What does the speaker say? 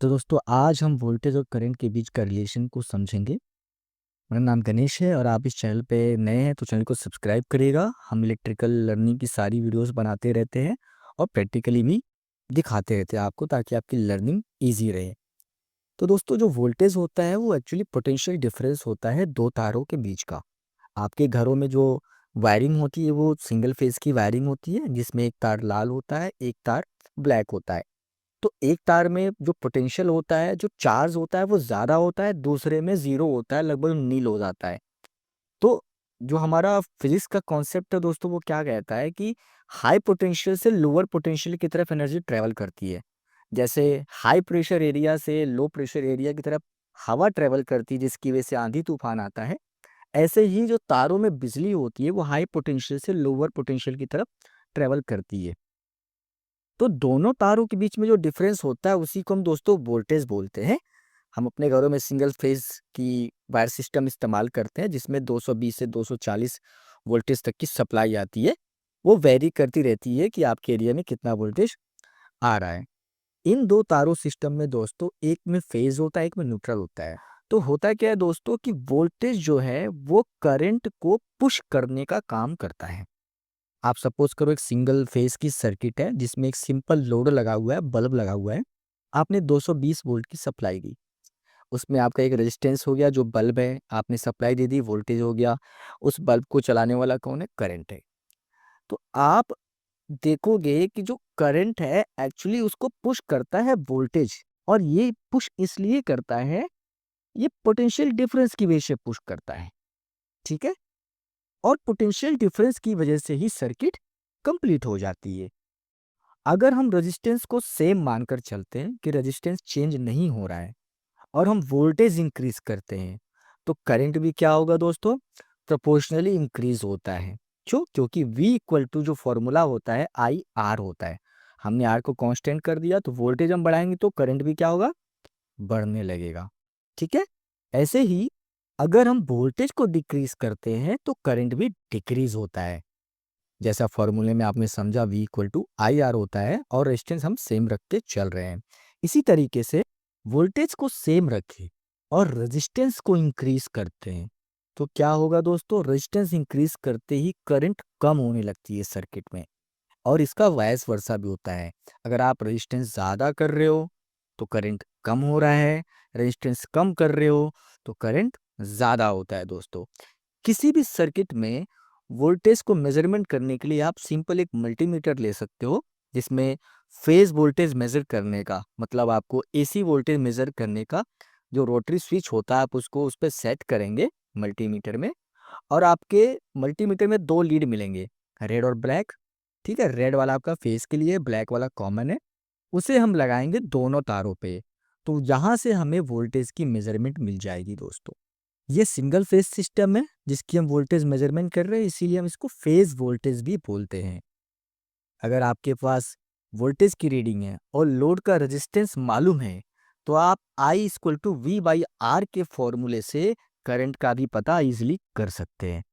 तो दोस्तों आज हम वोल्टेज और करंट के बीच का रिलेशन को समझेंगे। मेरा नाम गणेश है और आप इस चैनल पे नए हैं तो चैनल को सब्सक्राइब करिएगा। हम इलेक्ट्रिकल लर्निंग की सारी वीडियोस बनाते रहते हैं और प्रैक्टिकली भी दिखाते रहते हैं आपको, ताकि आपकी लर्निंग ईजी रहे। तो दोस्तों जो वोल्टेज होता है वो एक्चुअली पोटेंशियल डिफरेंस होता है दो तारों के बीच का। आपके घरों में जो वायरिंग होती है वो सिंगल फेज की वायरिंग होती है, जिसमें एक तार लाल होता है, एक तार ब्लैक होता है। तो एक तार में जो पोटेंशियल होता है, जो चार्ज होता है वो ज़्यादा होता है, दूसरे में ज़ीरो होता है, लगभग नील हो जाता है। तो जो हमारा फिजिक्स का कॉन्सेप्ट है दोस्तों, वो क्या कहता है कि हाई पोटेंशियल से लोअर पोटेंशियल की तरफ एनर्जी ट्रेवल करती है। जैसे हाई प्रेशर एरिया से लो प्रेशर एरिया की तरफ हवा ट्रेवल करती है, जिसकी वजह से आंधी तूफान आता है। ऐसे ही जो तारों में बिजली होती है वो हाई पोटेंशियल से लोअर पोटेंशियल की तरफ ट्रेवल करती है। तो दोनों तारों के बीच में जो डिफरेंस होता है उसी को हम दोस्तों वोल्टेज बोलते हैं। हम अपने घरों में सिंगल फेज की वायर सिस्टम इस्तेमाल करते हैं, जिसमें 220 से 240 वोल्टेज तक की सप्लाई आती है। वो वेरी करती रहती है कि आपके एरिया में कितना वोल्टेज आ रहा है। इन दो तारों सिस्टम में दोस्तों एक में फेज होता है, एक में न्यूट्रल होता है। तो होता क्या है दोस्तों कि वोल्टेज जो है वो करंट को पुश करने का काम करता है। आप सपोज करो एक सिंगल फेज की सर्किट है जिसमें एक सिंपल लोड लगा हुआ है, बल्ब लगा हुआ है। आपने 220 वोल्ट की सप्लाई दी, उसमें आपका एक रेजिस्टेंस हो गया, जो बल्ब है आपने सप्लाई दे दी, वोल्टेज हो गया। उस बल्ब को चलाने वाला कौन है? करंट है। तो आप देखोगे कि जो करंट है एक्चुअली उसको पुश करता है वोल्टेज, और ये पुश इसलिए करता है, ये पोटेंशियल डिफरेंस की वजह से पुश करता है। ठीक है। और पोटेंशियल डिफरेंस की वजह से ही सर्किट कंप्लीट हो जाती है। अगर हम रेजिस्टेंस को सेम मानकर चलते हैं कि रेजिस्टेंस चेंज नहीं हो रहा है और हम वोल्टेज इंक्रीज करते हैं, तो करंट भी क्या होगा दोस्तों? प्रोपोर्शनली इंक्रीज होता है। क्यों? क्योंकि V इक्वल टू जो फॉर्मूला होता है आई आर होता है। हमने आर को कांस्टेंट कर दिया, तो वोल्टेज हम बढ़ाएंगे तो करंट भी क्या होगा? बढ़ने लगेगा। ठीक है। ऐसे ही अगर हम वोल्टेज को डिक्रीज करते हैं तो करंट भी डिक्रीज होता है। जैसा फॉर्मूले में आपने समझा, V equal to I R होता है और रेजिस्टेंस हम सेम रख के चल रहे हैं। इसी तरीके से वोल्टेज को सेम रखें और रेजिस्टेंस को इंक्रीज करते हैं तो क्या होगा दोस्तों? रेजिस्टेंस इंक्रीज करते ही करंट कम होने लगती है सर्किट में, और इसका वाइस वर्सा भी होता है। अगर आप रेजिस्टेंस ज़्यादा कर रहे हो तो करंट कम हो रहा है, रेजिस्टेंस कम कर रहे हो तो करंट ज़्यादा होता है दोस्तों। किसी भी सर्किट में वोल्टेज को मेजरमेंट करने के लिए आप सिंपल एक मल्टीमीटर ले सकते हो, जिसमें फेज वोल्टेज मेजर करने का मतलब आपको एसी वोल्टेज मेजर करने का जो रोटरी स्विच होता है, आप उसको उस पर सेट करेंगे मल्टीमीटर में, और आपके मल्टीमीटर में दो लीड मिलेंगे, रेड और ब्लैक। ठीक है। रेड वाला आपका फेज के लिए, ब्लैक वाला कॉमन है। उसे हम लगाएंगे दोनों तारों पे, तो यहाँ से हमें वोल्टेज की मेजरमेंट मिल जाएगी दोस्तों। ये सिंगल फेज सिस्टम है जिसकी हम वोल्टेज मेजरमेंट कर रहे हैं, इसीलिए हम इसको फेज वोल्टेज भी बोलते हैं। अगर आपके पास वोल्टेज की रीडिंग है और लोड का रेजिस्टेंस मालूम है, तो आप I equal to V by R के फॉर्मूले से करंट का भी पता इजीली कर सकते हैं।